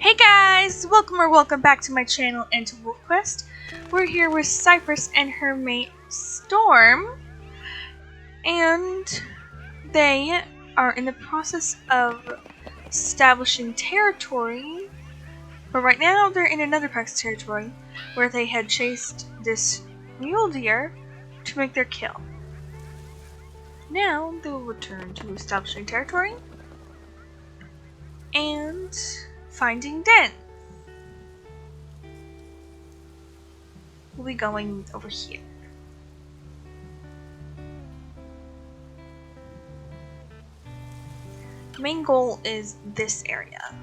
Hey guys! Welcome back to my channel and to Wolf Quest. We're here with Cypress and her mate Storm, and they are in the process of establishing territory. But right now they're in another pack's territory where they had chased this mule deer to make their kill. Now they will return to establishing territory and finding Den. We'll be going over here. The main goal is this area.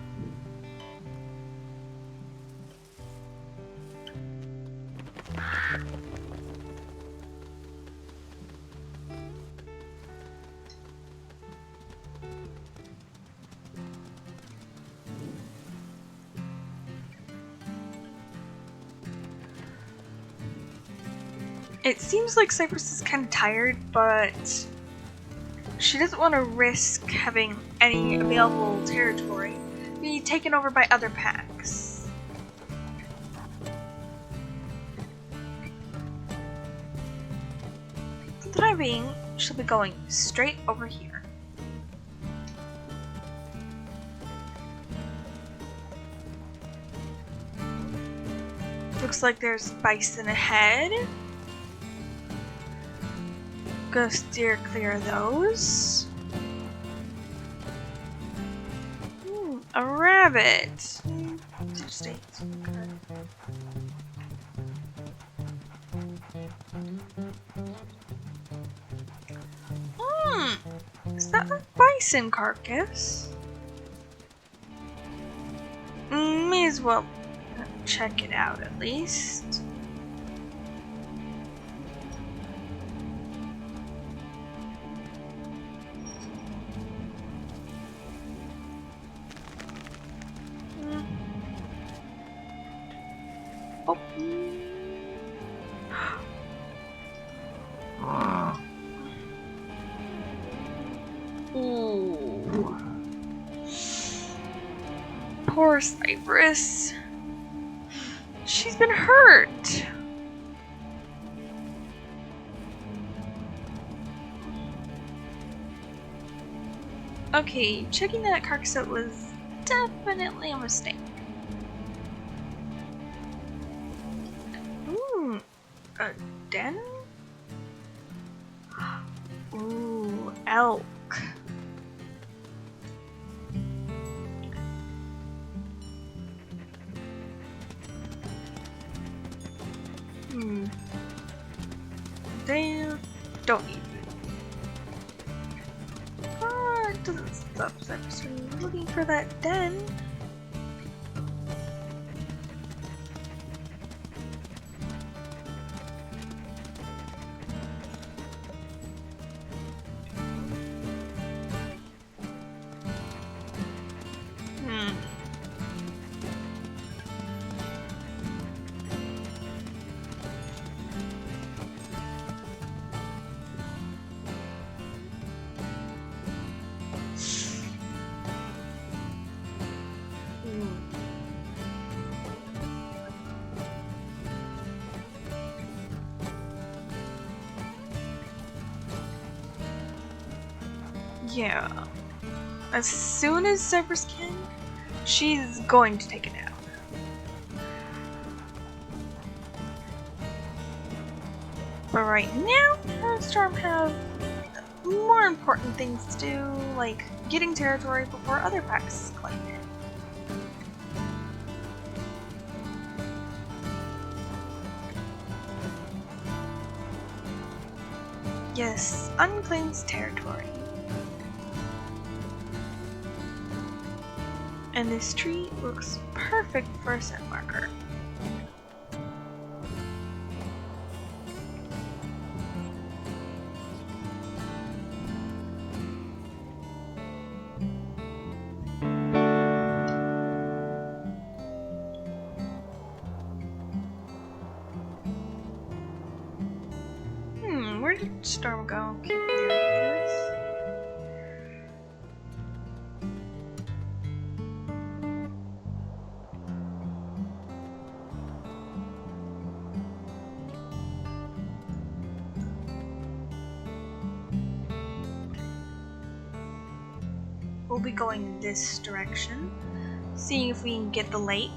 It seems like Cypress is kind of tired, but she doesn't want to risk having any available territory be taken over by other packs. For the time being, she'll be going straight over here. Looks like there's bison ahead. Gonna steer clear of those. A rabbit. 2 states. Is that a bison carcass? May as well check it out at least. Ooh. Poor Cypress. She's been hurt. Okay, checking that carcass out was definitely a mistake. A den? Ooh, elk. They don't need food. It doesn't stop Cypress from looking for that den. Yeah. As soon as Cypress can, she's going to take it out. But right now, her and Storm have more important things to do, like getting territory before other packs claim it. Yes, unclaimed territory. And this tree looks perfect for a scent marker. Where did Storm go? Okay, there it is. we'll be going this direction, seeing if we can get the lake.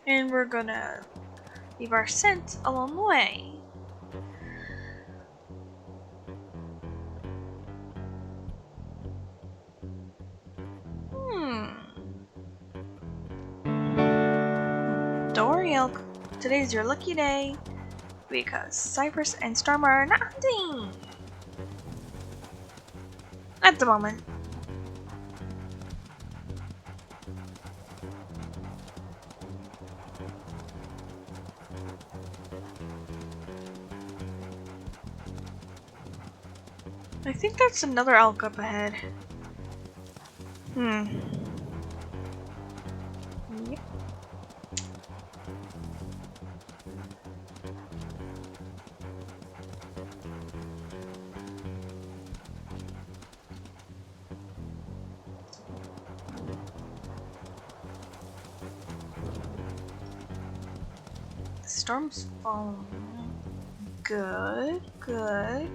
And we're gonna leave our scent along the way. Doriel, today's your lucky day because Cypress and Storm are not hunting at the moment. I think that's another elk up ahead. Yep. The storm's falling. Good, good.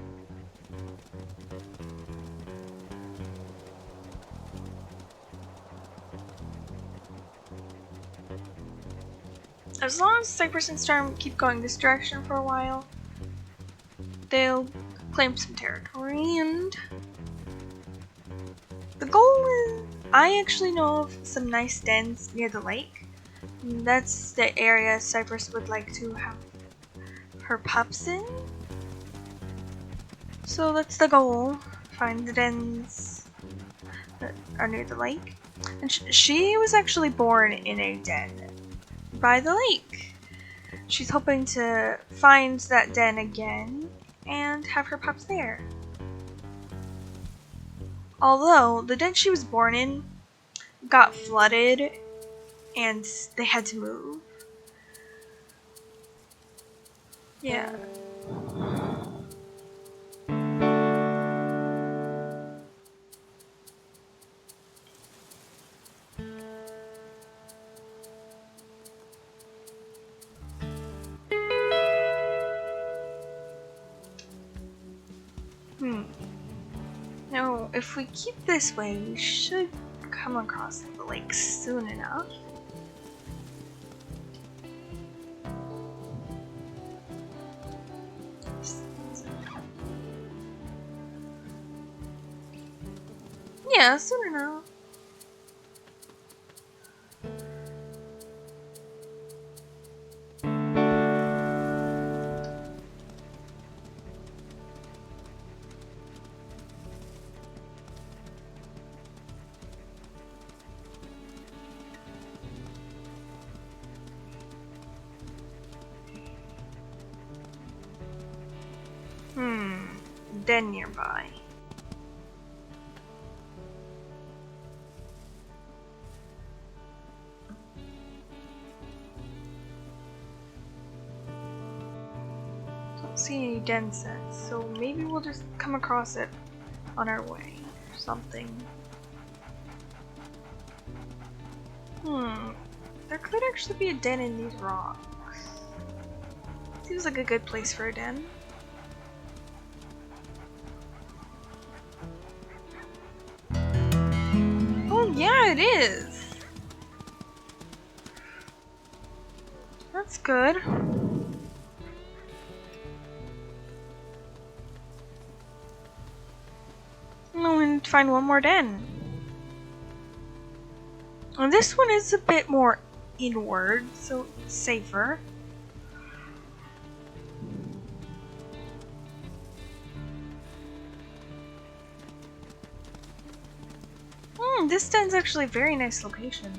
As long as Cypress and Storm keep going this direction for a while, they'll claim some territory, and the goal is, I actually know of some nice dens near the lake. That's the area Cypress would like to have her pups in. So that's the goal, find the dens that are near the lake. And she was actually born in a den by the lake. She's hoping to find that den again and have her pups there. Although the den she was born in got flooded and they had to move. Yeah. Now, if we keep this way, we should come across the lake soon enough. Yeah, soon enough. Den nearby. Don't see any den sets, so maybe we'll just come across it on our way or something. There could actually be a den in these rocks. Seems like a good place for a den. Oh yeah, it is! That's good. Oh, we need to find one more den. And this one is a bit more inward, so it's safer. This den's actually a very nice location.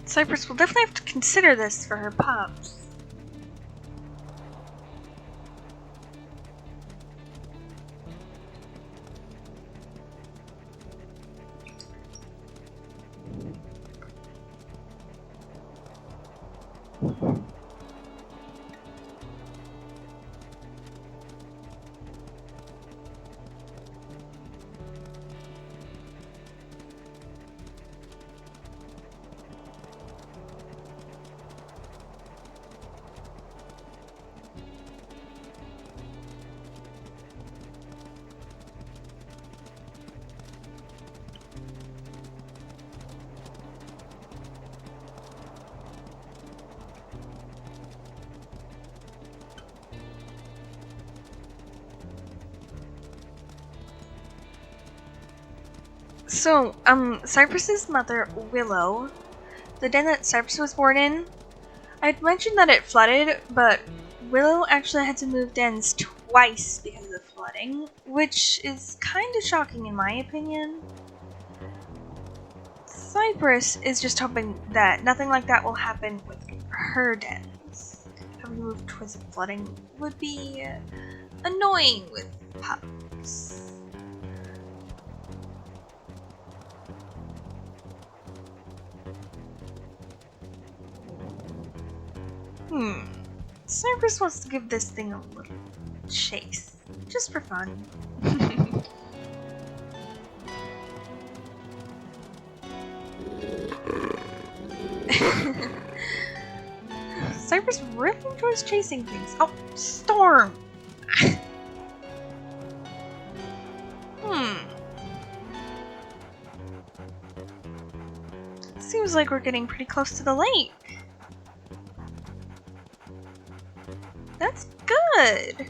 Cypress will definitely have to consider this for her pups. So, Cypress's mother, Willow, the den that Cypress was born in, I'd mentioned that it flooded, but Willow actually had to move dens twice because of the flooding, which is kind of shocking in my opinion. Cypress is just hoping that nothing like that will happen with her dens. Having moved twice of flooding would be annoying with pups. Cypress wants to give this thing a little chase, just for fun. Cypress really enjoys chasing things. Oh, Storm! Seems like we're getting pretty close to the lake. That's good.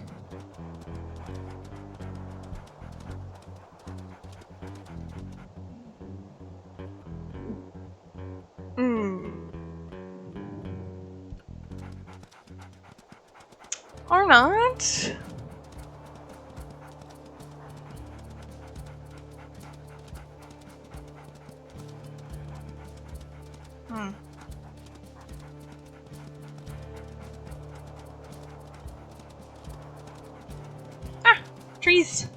Or not. Ah! Trees!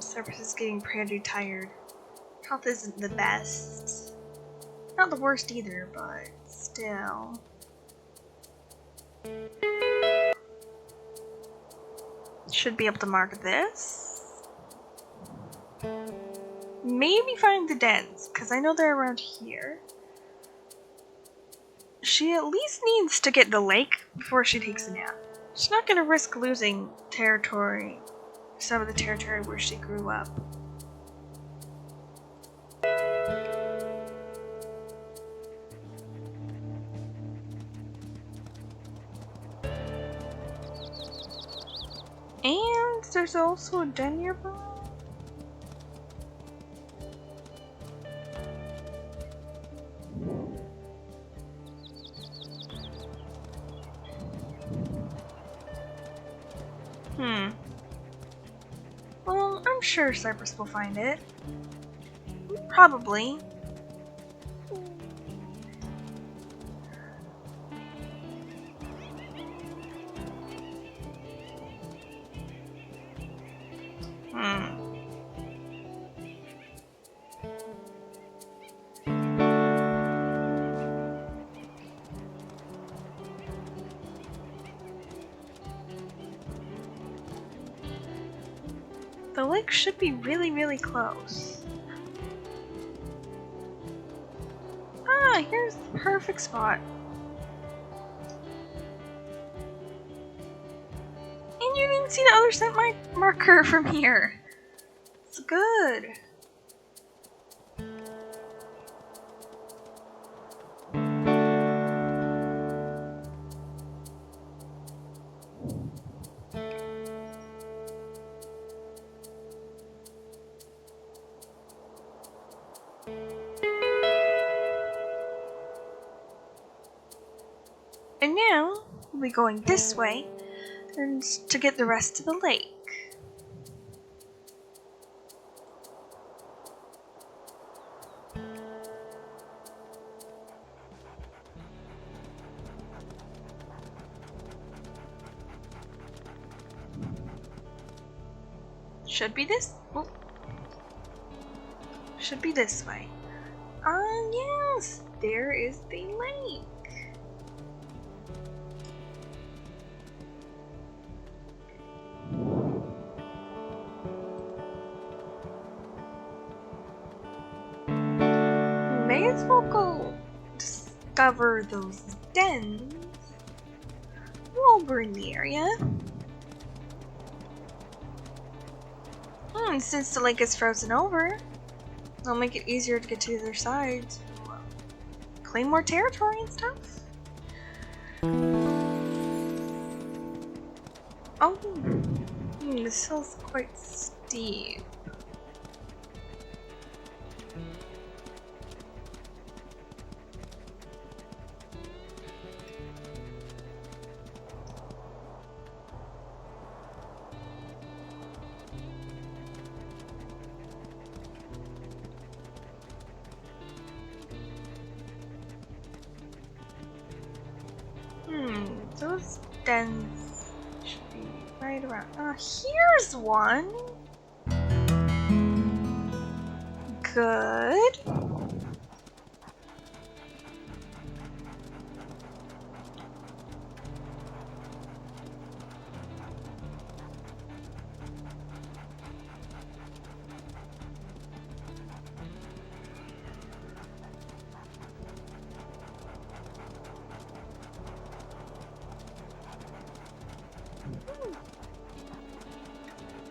Cypress is getting pretty tired. Health isn't the best. Not the worst either, but still. Should be able to mark this. Maybe find the dens, because I know they're around here. She at least needs to get the lake before she takes a nap. She's not going to risk losing territory, some of the territory where she grew up. And there's also a den nearby. Well, I'm sure Cypress will find it. Probably. The lake should be really, really close. Ah, here's the perfect spot. And you didn't see the other scent marker from here. It's good. And now, we'll be going this way and to get the rest of the lake. Should be this. Oh. Should be this way. Yes, there is the lake. May as well go discover those dens sobering the area. Since the lake is frozen over, it'll make it easier to get to the other side to claim more territory and stuff. Oh, this hill's quite steep. Those dens should be right around. Here's one. Good.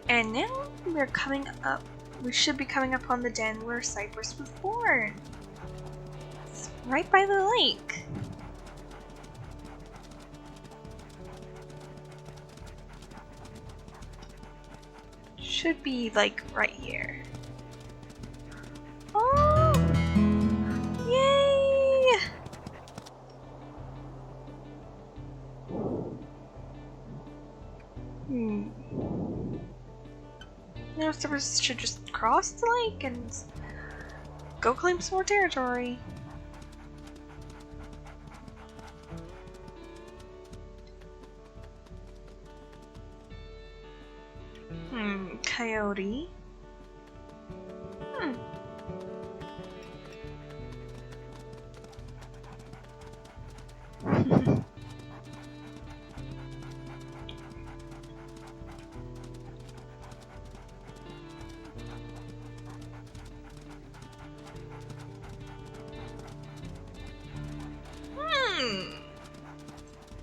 And now we're coming up. We should be coming up on the den where Cypress was born. It's right by the lake. Should be like right here. Oh! Yay! Now Cypress should just cross the lake and go claim some more territory. Coyote.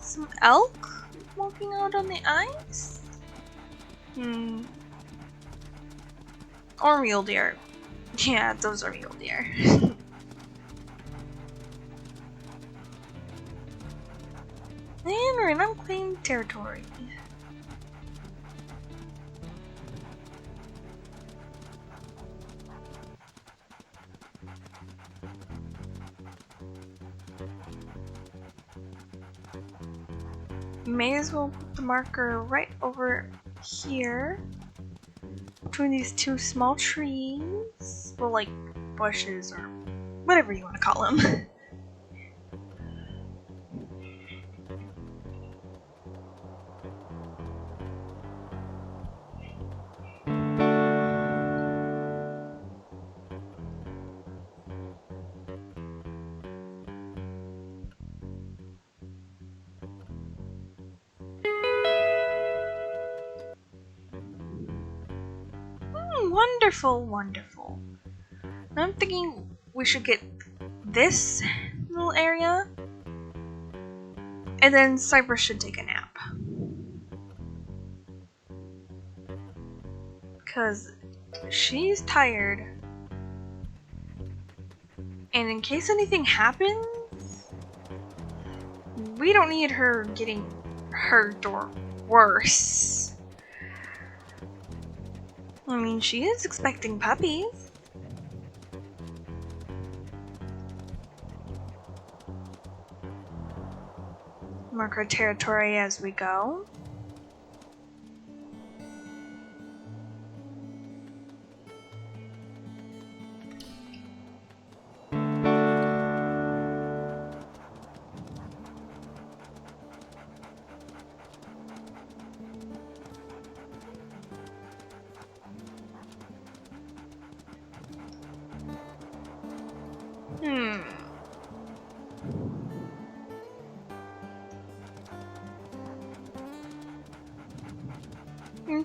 Some elk walking out on the ice? Or mule deer. Yeah, those are mule deer. And we're in unclaimed territory. May as well put the marker right over here between these two small trees. Well, like bushes or whatever you want to call them. Wonderful, wonderful. I'm thinking we should get this little area, and then Cypress should take a nap. Because she's tired. And in case anything happens, we don't need her getting hurt or worse. I mean, she is expecting puppies. Mark our territory as we go.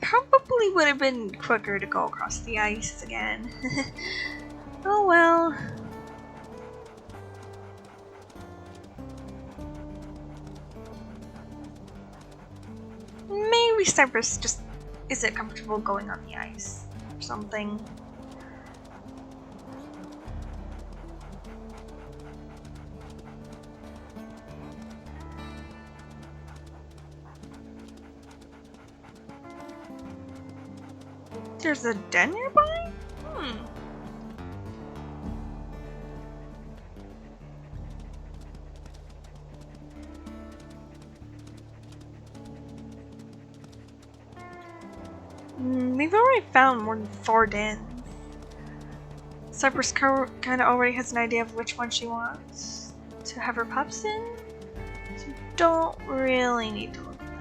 Probably would have been quicker to go across the ice again. Oh well. maybe Cypress just isn't comfortable going on the ice or something. There's a den nearby? We've already found more than 4 dens. Cypress kind of already has an idea of which one she wants to have her pups in, so you don't really need to look at that.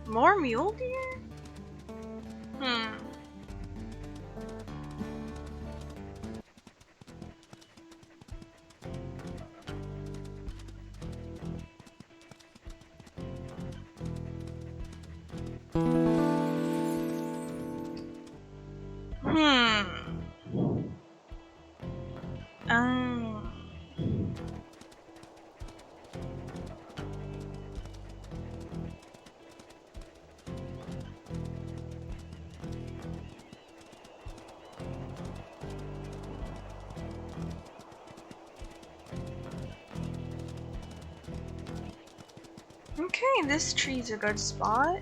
More mule deer? Okay, this tree's a good spot.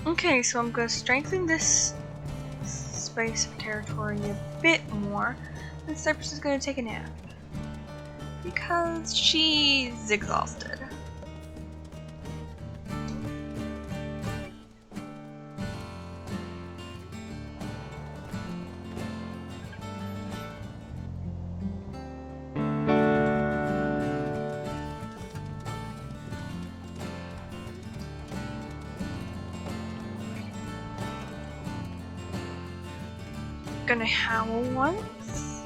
Okay, so I'm going to strengthen this space of territory a bit more, and Cypress is going to take a nap. Because she's exhausted. Gonna howl once.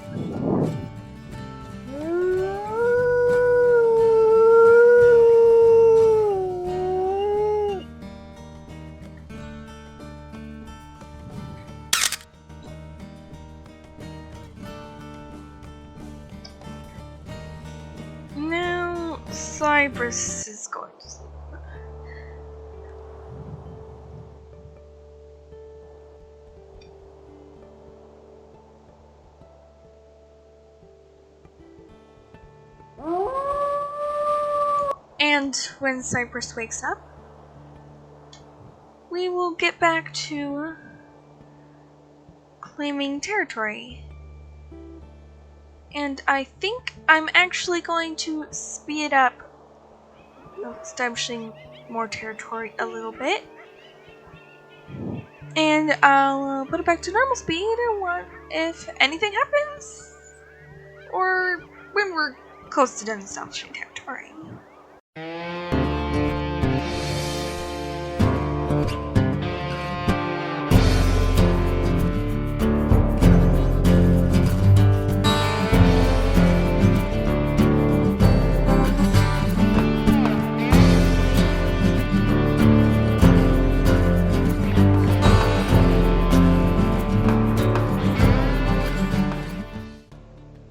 Now Cypress is going to sleep. And when Cypress wakes up, we will get back to claiming territory. And I think I'm actually going to speed up establishing more territory a little bit. And I'll put it back to normal speed if anything happens. Or when we're close to done establishing territory.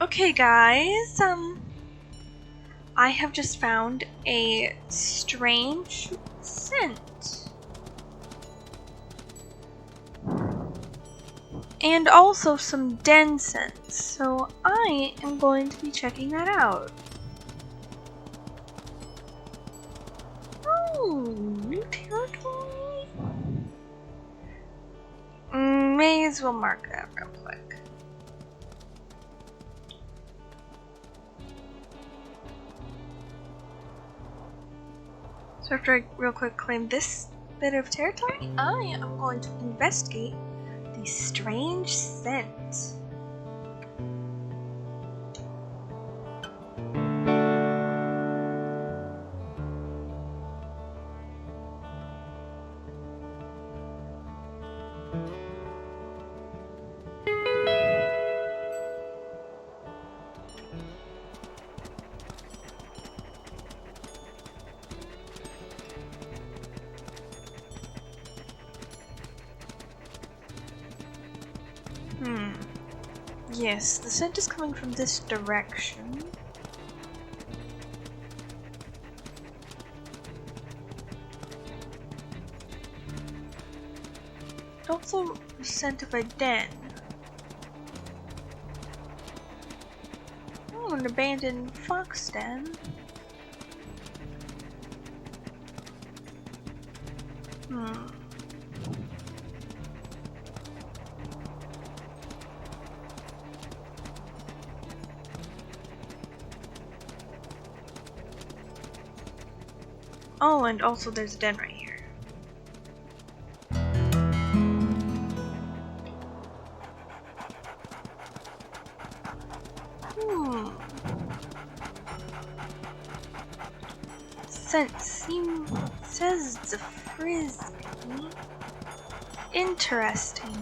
Okay guys, I have just found a strange scent. And also some den scents, so I am going to be checking that out. Ooh, new territory? May as well mark that real quick. So after I real quick claim this bit of territory, I am going to investigate the strange scent. Yes, the scent is coming from this direction. Also, the scent of a den. Oh, an abandoned fox den. Oh, and also there's a den right here. Scent says it's a frisbee. Interesting.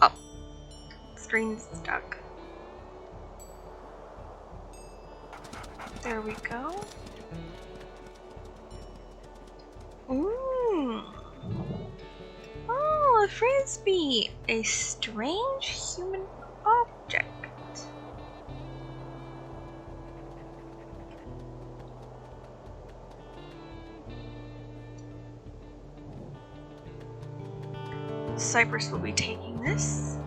Oh, screen's stuck. There we go. Ooh. Oh, a frisbee! A strange human object. Cypress will be taking this.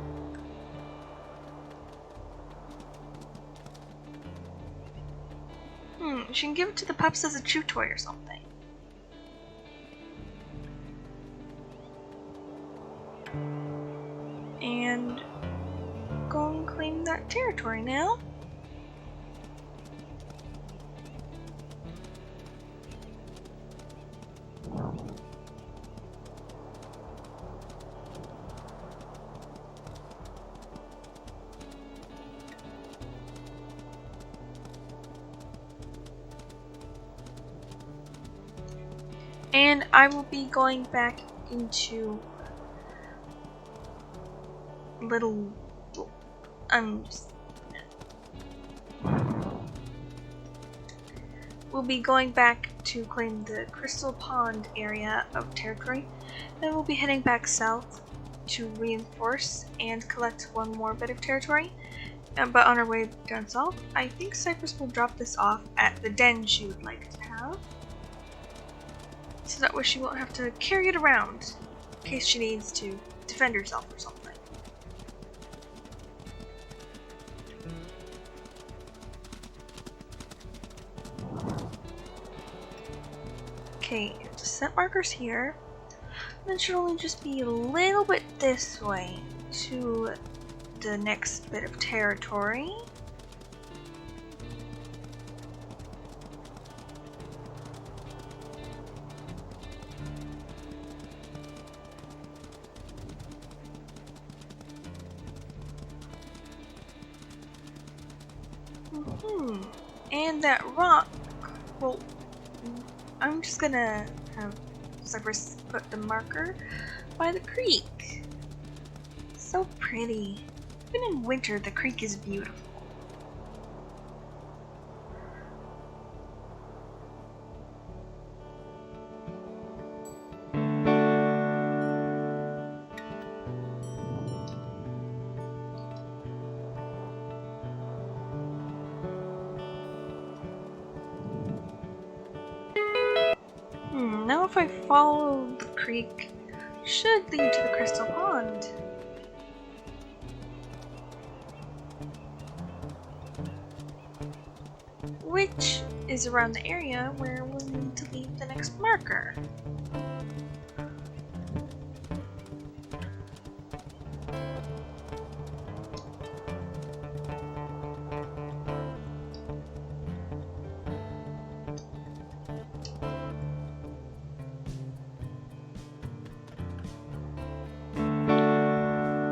She can give it to the pups as a chew toy or something. And go and claim that territory now. And I will be going back into little we'll be going back to claim the Crystal Pond area of territory, and we'll be heading back south to reinforce and collect one more bit of territory. But on our way down south, I think Cypress will drop this off at the den she would like to have, so that way she won't have to carry it around in case she needs to defend herself or something. Okay, the scent marker's here. Then should only just be a little bit this way to the next bit of territory. And that rock, well, I'm just gonna have Cypress put the marker by the creek. So pretty. Even in winter, the creek is beautiful. Now if I follow the creek, should lead to the crystal pond. Which is around the area where we'll need to leave the next marker.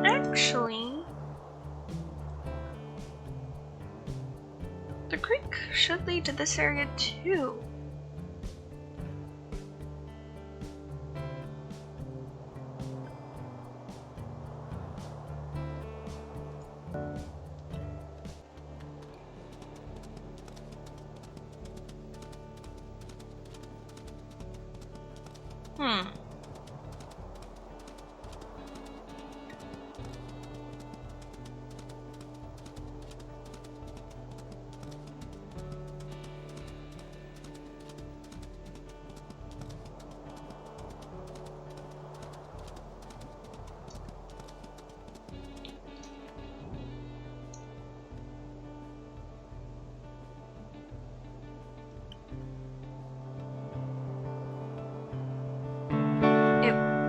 Actually, the creek should lead to this area too.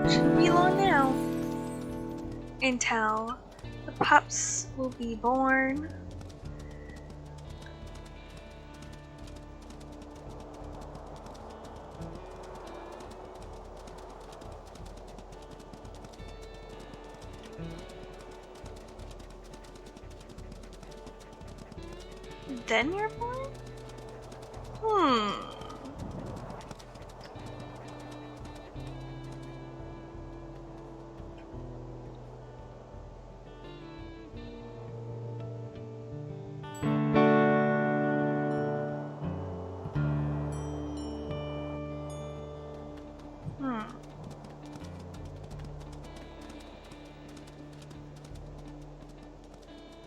Shouldn't be long now until the pups will be born. Then you're born?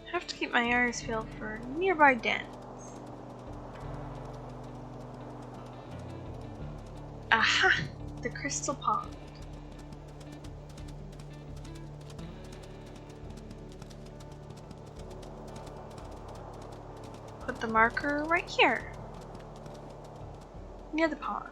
I have to keep my eyes peeled for nearby dens. Aha! The crystal pond. Put the marker right here, near the pond.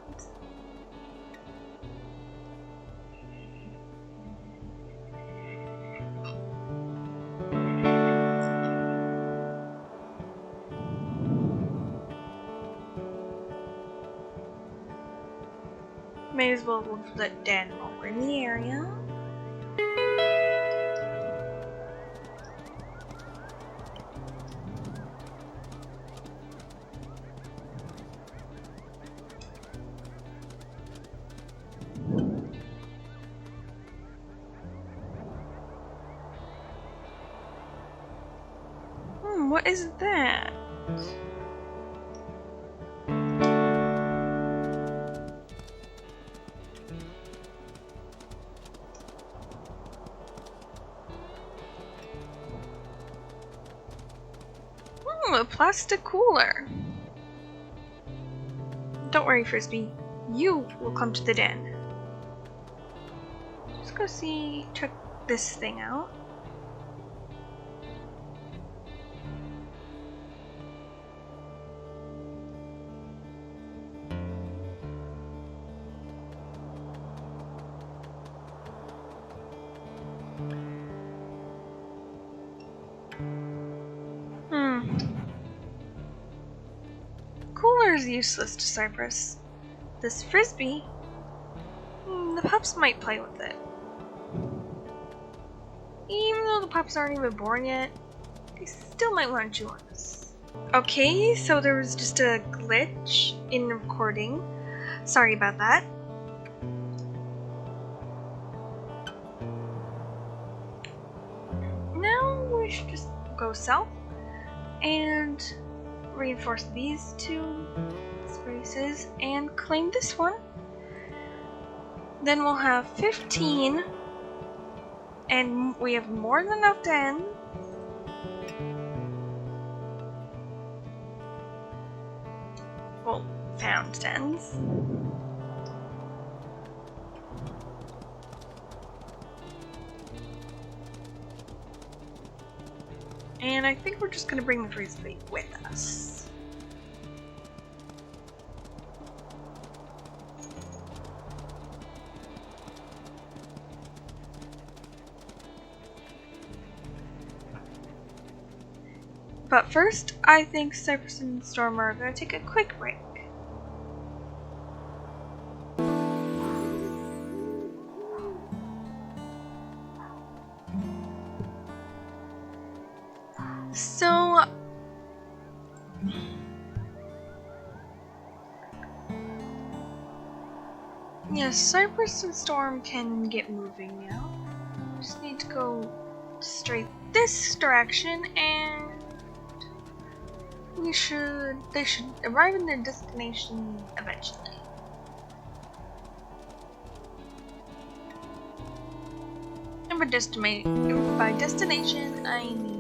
May as well look for that den while we're in the area. What is that? A plastic cooler. Don't worry, Frisbee. You will come to the den. Let's go check this thing out. Cooler is useless to Cypress. This Frisbee, the pups might play with it. Even though the pups aren't even born yet, they still might want to join us. Okay, so there was just a glitch in the recording. Sorry about that. Now we should just go south and reinforce these two spaces and claim this one. Then we'll have 15 and we have more than enough dens. Well, found dens. And I think we're just gonna bring the frisbee with us. But first, I think Cypress and Storm are gonna take a quick break. So, yes, Cypress and Storm can get moving now. Just need to go straight this direction, and they should arrive in their destination eventually. And by destination, I mean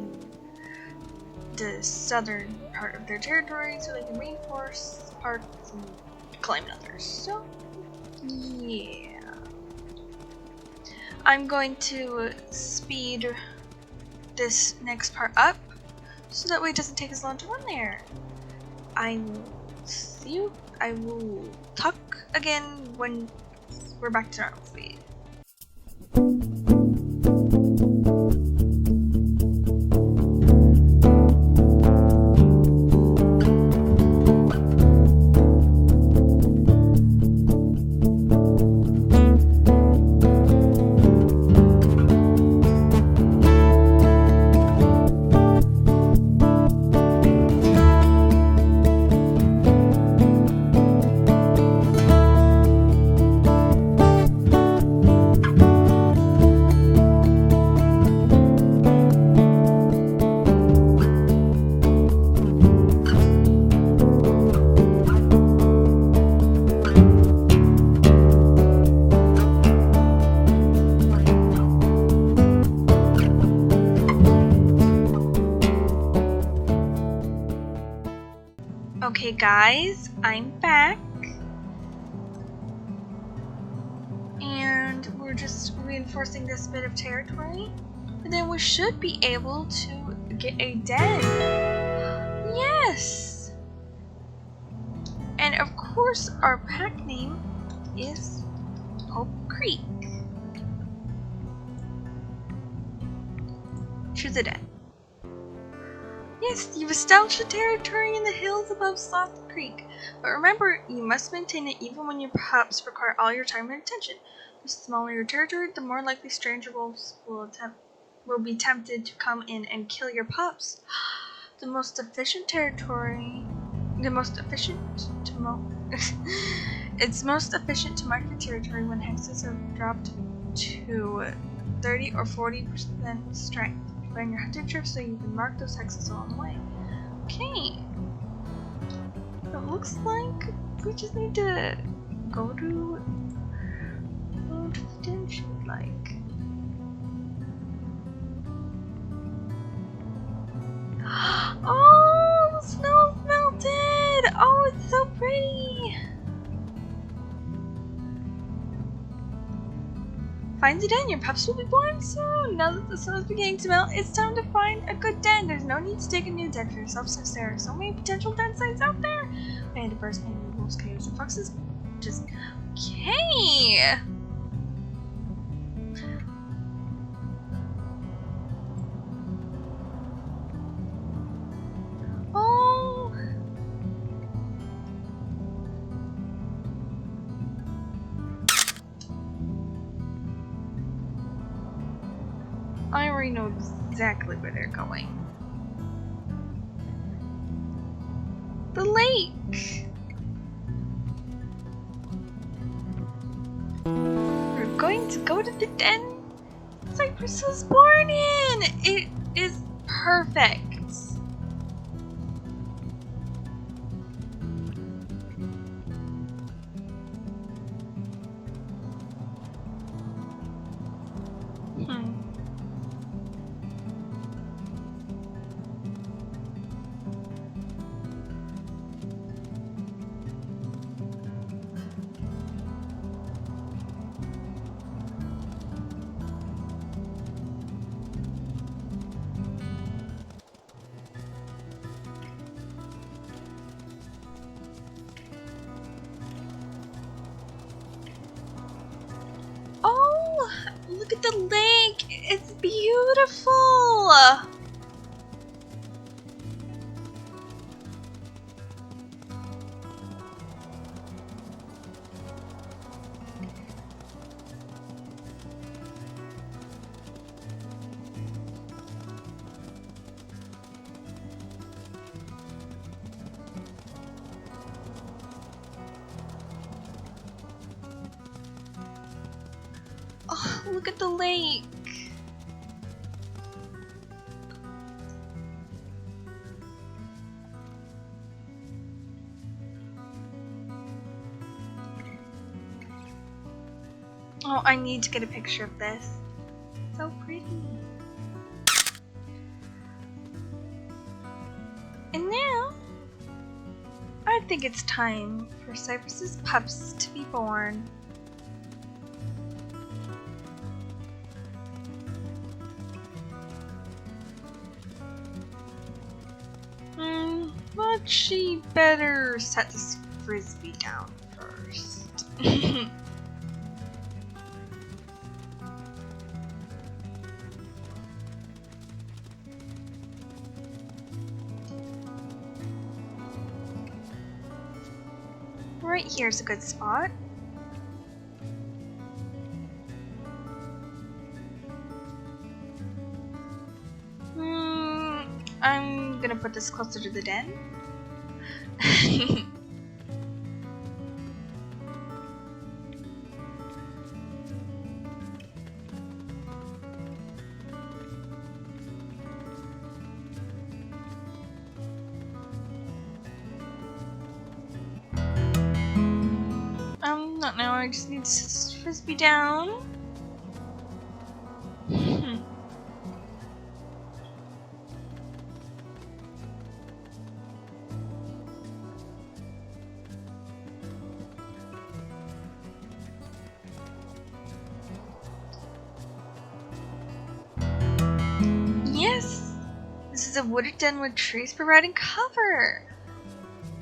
the southern part of their territory, so they can reinforce parts and claim others. So, yeah. I'm going to speed this next part up, so that way it doesn't take as long to run there. I will talk again when we're back to normal speed. Okay guys, I'm back, and we're just reinforcing this bit of territory, and then we should be able to get a den. Yes! And of course our pack name is Hope Creek. Choose a den. Yes, you've established a territory in the hills above Sloth Creek, but remember, you must maintain it even when your pups require all your time and attention. The smaller your territory, the more likely stranger wolves will be tempted to come in and kill your pups. It's most efficient to mark your territory when hexes have dropped to 30 or 40% strength. Bring your hunting trip so you can mark those hexes along the way. Okay. It looks like we just need to go to the den she would like. Oh, the snow's melted! Oh, it's so pretty! Find a den, your pups will be born soon! Now that the snow is beginning to melt, it's time to find a good den. There's no need to take a new den for yourself since there are so many potential den sites out there. And the first maybe wolves, coyotes, and foxes. Just okay! Oh! I already know exactly where they're going. The lake! We're going to go to the den Cypress was born in! It is perfect! Look at the lake! It's beautiful! Oh, look at the lake! Oh, I need to get a picture of this. So pretty. And now, I think it's time for Cypress's pups to be born. But she better set this frisbee down first. Right here's a good spot. I'm gonna put this closer to the den. Not now, I just need to set the frisbee down. Yes! This is a wooded den with trees providing cover!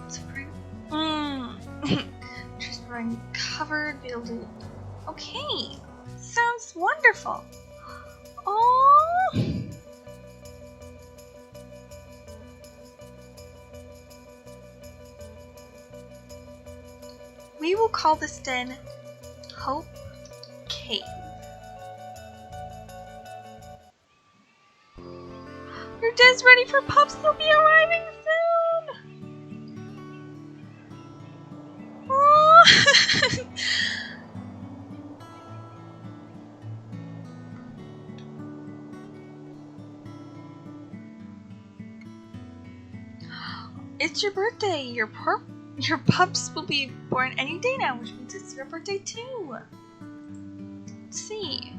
It's pretty. Trees providing cover, building. Okay! Sounds wonderful! Oh! We will call this den Hope Cave. Your den's ready for pups, they'll be arriving soon! Oh. It's your birthday! Your pups will be born any day now, which means it's your birthday too! Let's see.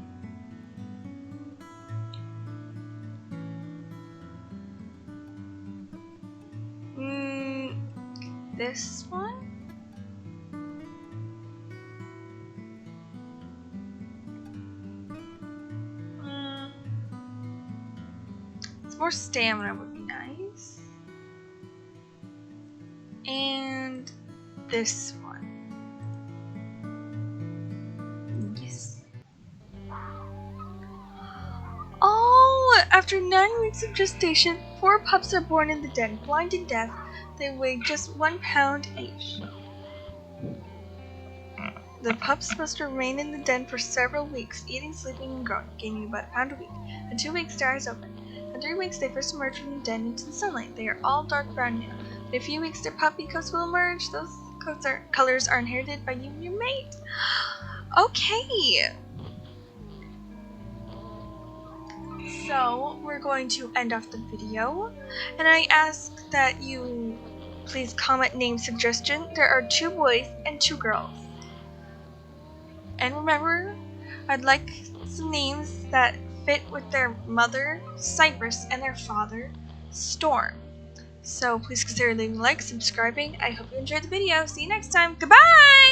This one? Some more stamina would be nice. And this one. Yes. Oh! After 9 weeks of gestation, 4 pups are born in the den, blind and deaf. They weigh just 1 pound each. The pups must remain in the den for several weeks, eating, sleeping, and growing, gaining about 1 pound a week. In 2 weeks, their eyes open. In 3 weeks, they first emerge from the den into the sunlight. They are all dark brown now. In a few weeks, their puppy coats will emerge. Those colors are inherited by you and your mate. Okay. So, we're going to end off the video, and I ask that you please comment name suggestion. There are 2 boys and 2 girls. And remember, I'd like some names that fit with their mother, Cypress, and their father, Storm. So please consider leaving a like, subscribing. I hope you enjoyed the video. See you next time. Goodbye!